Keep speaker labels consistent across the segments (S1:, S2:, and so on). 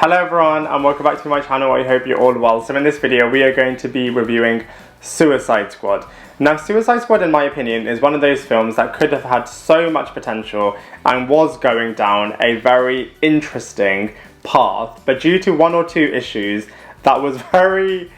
S1: Hello everyone and welcome back to my channel. I hope you're all well. So in this video we are going to be reviewing Suicide Squad. Now Suicide Squad, in my opinion, is one of those films that could have had so much potential and was going down a very interesting path, but due to one or two issues that was very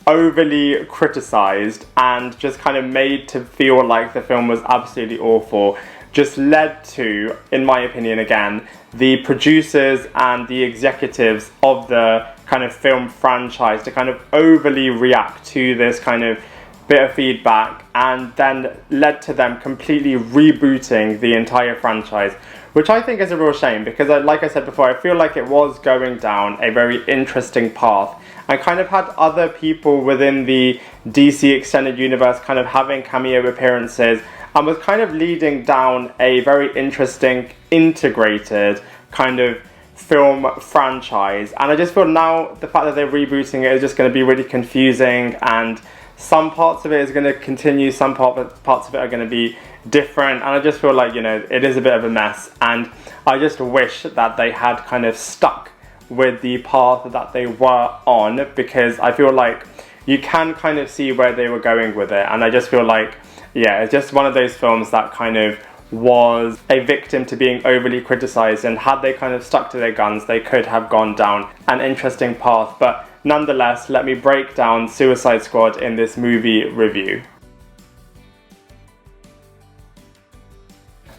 S1: overly criticised and just kind of made to feel like the film was absolutely awful, just led to, in my opinion again, the producers and the executives of the kind of film franchise to kind of overly react to this kind of bit of feedback, and then led to them completely rebooting the entire franchise, which I think is a real shame because, like I said before, I feel like it was going down a very interesting path and kind of had other people within the DC Extended Universe kind of having cameo appearances, and was kind of leading down a very interesting, integrated kind of film franchise. And I just feel now the fact that they're rebooting it is just going to be really confusing, and some parts of it is going to continue, some parts of it are going to be different, and I just feel like, you know, it is a bit of a mess, and I just wish that they had kind of stuck with the path that they were on, because I feel like you can kind of see where they were going with it, and I just feel like, yeah, it's just one of those films that kind of was a victim to being overly criticised, and had they kind of stuck to their guns, they could have gone down an interesting path. But nonetheless, let me break down Suicide Squad in this movie review.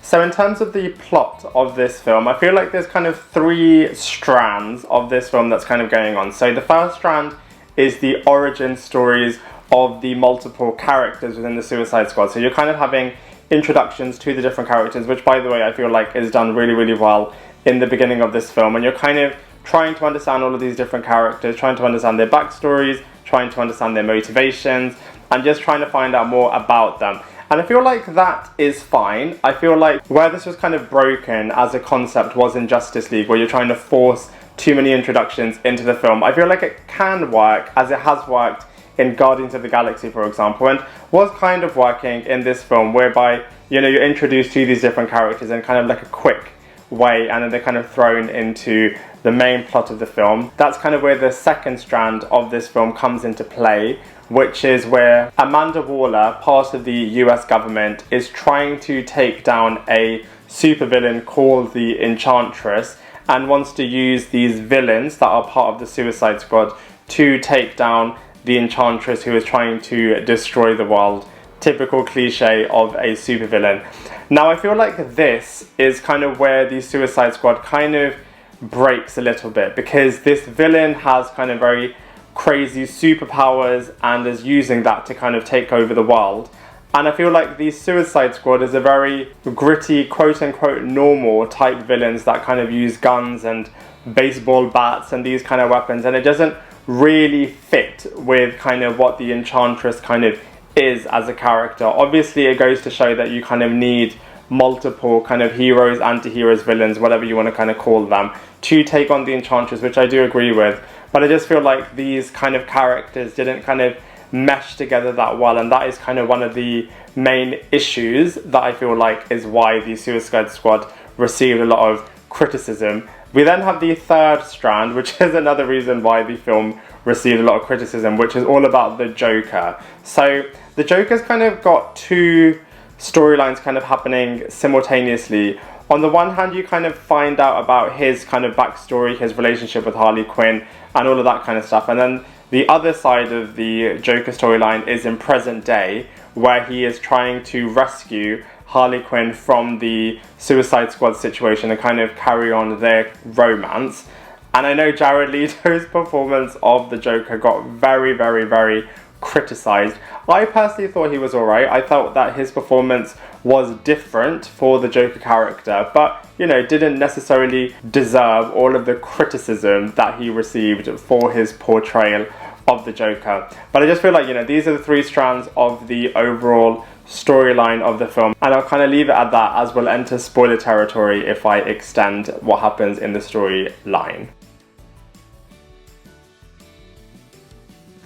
S1: So in terms of the plot of this film, I feel like there's kind of three strands of this film that's kind of going on. So the first strand is the origin stories of the multiple characters within the Suicide Squad. So you're kind of having introductions to the different characters, which, by the way, I feel like is done really, really well in the beginning of this film. And you're kind of trying to understand all of these different characters, trying to understand their backstories, trying to understand their motivations, and just trying to find out more about them. And I feel like that is fine. I feel like where this was kind of broken as a concept was in Justice League, where you're trying to force too many introductions into the film. I feel like it can work, as it has worked in Guardians of the Galaxy, for example, and was kind of working in this film, whereby, you know, you're introduced to these different characters in kind of like a quick way, and then they're kind of thrown into the main plot of the film. That's kind of where the second strand of this film comes into play, which is where Amanda Waller, part of the US government, is trying to take down a supervillain called the Enchantress, and wants to use these villains that are part of the Suicide Squad to take down the Enchantress, who is trying to destroy the world. Typical cliche of a supervillain. Now I feel like this is kind of where the Suicide Squad kind of breaks a little bit, because this villain has kind of very crazy superpowers and is using that to kind of take over the world. And I feel like the Suicide Squad is a very gritty, quote-unquote normal type villains that kind of use guns and baseball bats and these kind of weapons, and it doesn't really fit with kind of what the Enchantress kind of is as a character. Obviously it goes to show that you kind of need multiple kind of heroes, anti-heroes, villains, whatever you want to kind of call them, to take on the Enchantress, which I do agree with, but I just feel like these kind of characters didn't kind of mesh together that well, and that is kind of one of the main issues that I feel like is why the Suicide Squad received a lot of criticism. We then have the third strand, which is another reason why the film received a lot of criticism, which is all about the Joker. So the Joker's kind of got two storylines kind of happening simultaneously. On the one hand, you kind of find out about his kind of backstory, his relationship with Harley Quinn, and all of that kind of stuff. And then the other side of the Joker storyline is in present day, where he is trying to rescue Harley Quinn from the Suicide Squad situation and kind of carry on their romance. And I know Jared Leto's performance of the Joker got very, very, very criticised. I personally thought he was alright. I felt that his performance was different for the Joker character, but, you know, didn't necessarily deserve all of the criticism that he received for his portrayal of the Joker. But I just feel like, you know, these are the three strands of the overall storyline of the film, and I'll kind of leave it at that, as we'll enter spoiler territory if I extend what happens in the storyline.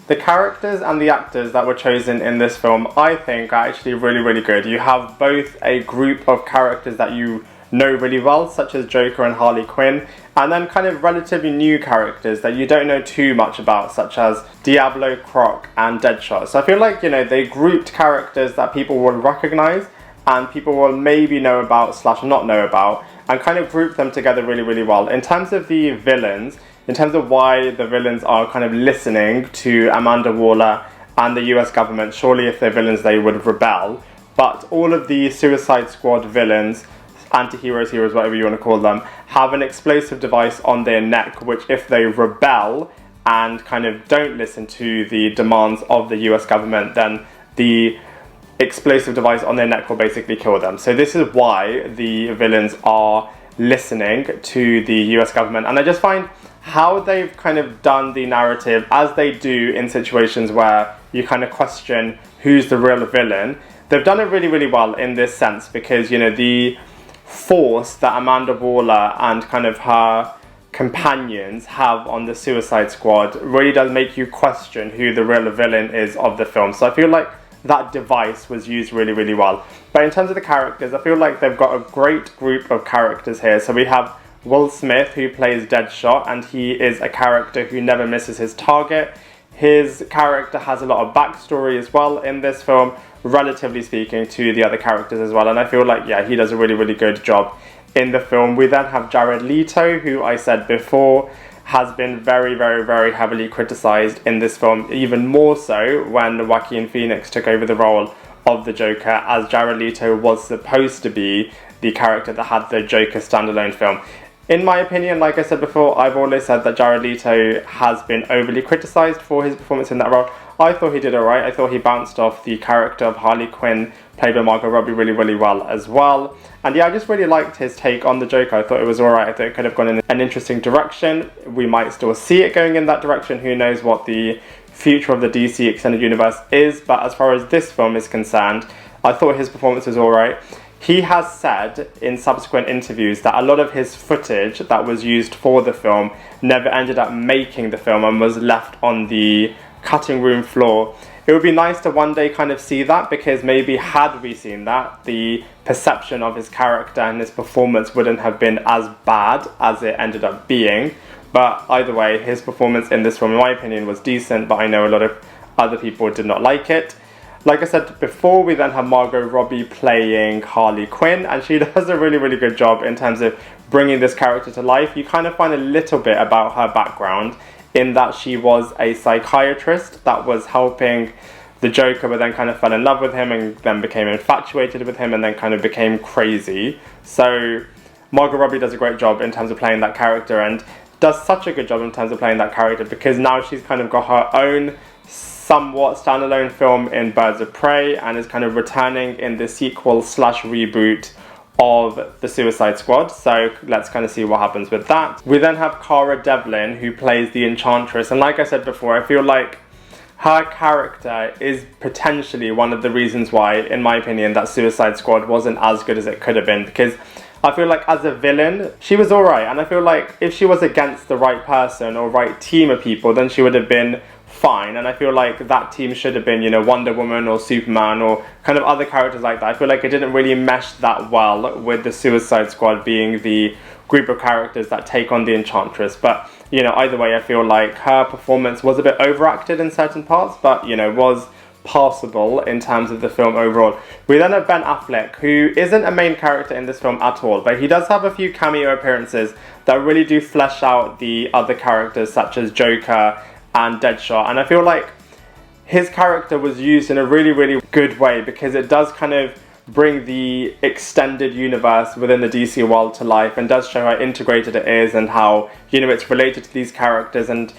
S1: The characters and the actors that were chosen in this film, I think, are actually really, really good. You have both a group of characters that you know really well, such as Joker and Harley Quinn, and then kind of relatively new characters that you don't know too much about, such as Diablo, Croc, and Deadshot. So I feel like, you know, they grouped characters that people will recognize and people will maybe know about / not know about, and kind of grouped them together really, really well. In terms of the villains, in terms of why the villains are kind of listening to Amanda Waller and the US government, surely if they're villains they would rebel. But all of the Suicide Squad villains, anti-heroes, heroes, whatever you want to call them, have an explosive device on their neck, which if they rebel and kind of don't listen to the demands of the US government, then the explosive device on their neck will basically kill them. So this is why the villains are listening to the US government. And I just find how they've kind of done the narrative, as they do in situations where you kind of question who's the real villain, they've done it really, really well in this sense, because, you know, the force that Amanda Waller and kind of her companions have on the Suicide Squad really does make you question who the real villain is of the film. So I feel like that device was used really, really well. But in terms of the characters, I feel like they've got a great group of characters here. So we have Will Smith, who plays Deadshot, and he is a character who never misses his target. His character has a lot of backstory as well in this film, relatively speaking to the other characters as well. And I feel like, yeah, he does a really, really good job in the film. We then have Jared Leto, who I said before has been very, very, very heavily criticised in this film, even more so when Joaquin Phoenix took over the role of the Joker, as Jared Leto was supposed to be the character that had the Joker standalone film. In my opinion, like I said before, I've always said that Jared Leto has been overly criticised for his performance in that role. I thought he did alright. I thought he bounced off the character of Harley Quinn, played by Margot Robbie, really, really well as well. And yeah, I just really liked his take on the Joker. I thought it was alright. I thought it could have gone in an interesting direction. We might still see it going in that direction. Who knows what the future of the DC Extended Universe is. But as far as this film is concerned, I thought his performance was alright. He has said in subsequent interviews that a lot of his footage that was used for the film never ended up making the film and was left on the cutting room floor. It would be nice to one day kind of see that, because maybe had we seen that, the perception of his character and his performance wouldn't have been as bad as it ended up being. But either way, his performance in this film, in my opinion, was decent, but I know a lot of other people did not like it. Like I said before, we then have Margot Robbie playing Harley Quinn, and she does a really, really good job in terms of bringing this character to life. You kind of find a little bit about her background, in that she was a psychiatrist that was helping the Joker, but then kind of fell in love with him and then became infatuated with him and then kind of became crazy. So Margot Robbie does a great job in terms of playing that character, and does such a good job in terms of playing that character, because now she's kind of got her own somewhat standalone film in Birds of Prey, and is kind of returning in the sequel / reboot of the Suicide Squad. So let's kind of see what happens with that. We then have Cara Devlin, who plays the Enchantress, and like I said before, I feel like her character is potentially one of the reasons why, in my opinion, that Suicide Squad wasn't as good as it could have been, because I feel like as a villain, she was alright, and I feel like if she was against the right person or right team of people, then she would have been fine. And I feel like that team should have been, you know, Wonder Woman or Superman or kind of other characters like that. I feel like it didn't really mesh that well with the Suicide Squad being the group of characters that take on the Enchantress. But, you know, either way, I feel like her performance was a bit overacted in certain parts, but, you know, was passable in terms of the film overall. We then have Ben Affleck, who isn't a main character in this film at all, but he does have a few cameo appearances that really do flesh out the other characters, such as Joker and Deadshot. And I feel like his character was used in a really, really good way, because it does kind of bring the extended universe within the DC world to life, and does show how integrated it is and how, you know, it's related to these characters. And,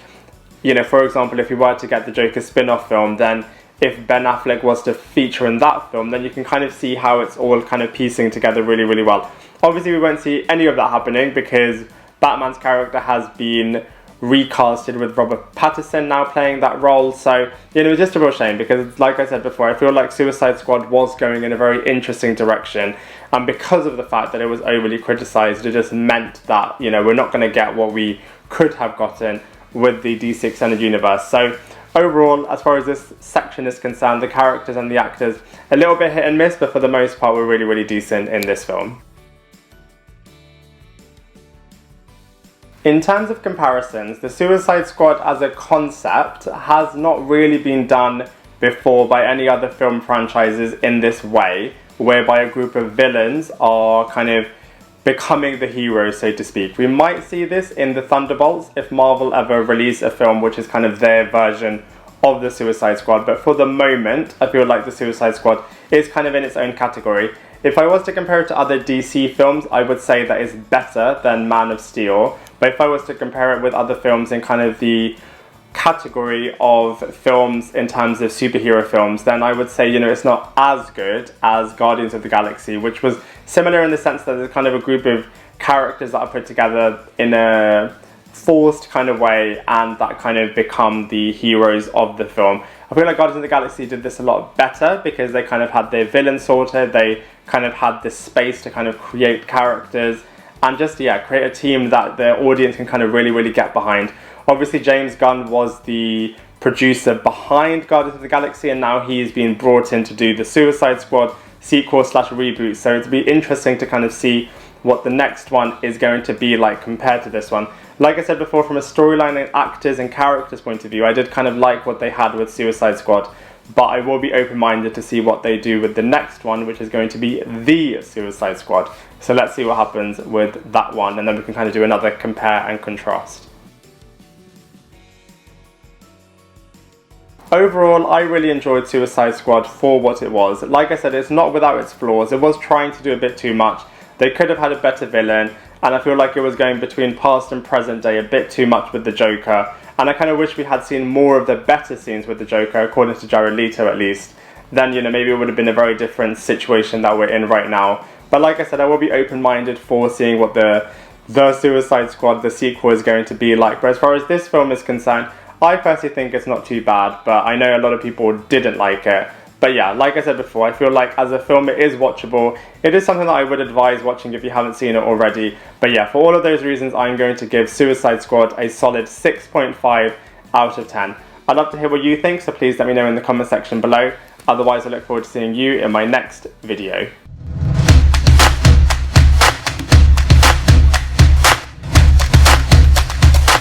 S1: you know, for example, if you were to get the Joker spin-off film, then if Ben Affleck was to feature in that film, then you can kind of see how it's all kind of piecing together really, really well. Obviously, we won't see any of that happening, because Batman's character has been recasted with Robert Pattinson now playing that role. So, you know, it's just a real shame, because like I said before, I feel like Suicide Squad was going in a very interesting direction, and because of the fact that it was overly criticised, it just meant that, you know, we're not going to get what we could have gotten with the DC Extended Universe. So overall, as far as this section is concerned, the characters and the actors, a little bit hit and miss, but for the most part, were really, really decent in this film. In terms of comparisons, the Suicide Squad as a concept has not really been done before by any other film franchises in this way, whereby a group of villains are kind of becoming the heroes, so to speak. We might see this in the Thunderbolts if Marvel ever release a film which is kind of their version of the Suicide Squad, but for the moment I feel like the Suicide Squad is kind of in its own category. If I was to compare it to other DC films, I would say that it's better than Man of Steel, but if I was to compare it with other films in kind of the category of films in terms of superhero films, then I would say, you know, it's not as good as Guardians of the Galaxy, which was similar in the sense that there's kind of a group of characters that are put together in a forced kind of way and that kind of become the heroes of the film. I feel like Guardians of the Galaxy did this a lot better because they kind of had their villains sorted, they kind of had this space to kind of create characters and just, yeah, create a team that the audience can kind of really get behind. Obviously, James Gunn was the producer behind Guardians of the Galaxy, and now he's been brought in to do the Suicide Squad sequel / reboot. So it'll be interesting to kind of see what the next one is going to be like compared to this one. Like I said before, from a storyline and actors and characters point of view, I did kind of like what they had with Suicide Squad, but I will be open-minded to see what they do with the next one, which is going to be the Suicide Squad. So let's see what happens with that one, and then we can kind of do another compare and contrast. Overall, I really enjoyed Suicide Squad for what it was. Like I said, it's not without its flaws. It was trying to do a bit too much. They could have had a better villain, and I feel like it was going between past and present day a bit too much with the Joker. And I kind of wish we had seen more of the better scenes with the Joker, according to Jared Leto at least. Then, you know, maybe it would have been a very different situation that we're in right now. But like I said, I will be open-minded for seeing what the Suicide Squad, the sequel, is going to be like. But as far as this film is concerned, I personally think it's not too bad, but I know a lot of people didn't like it. But yeah, like I said before, I feel like as a film it is watchable. It is something that I would advise watching if you haven't seen it already. But yeah, for all of those reasons, I'm going to give Suicide Squad a solid 6.5 out of 10. I'd love to hear what you think, so please let me know in the comment section below. Otherwise, I look forward to seeing you in my next video.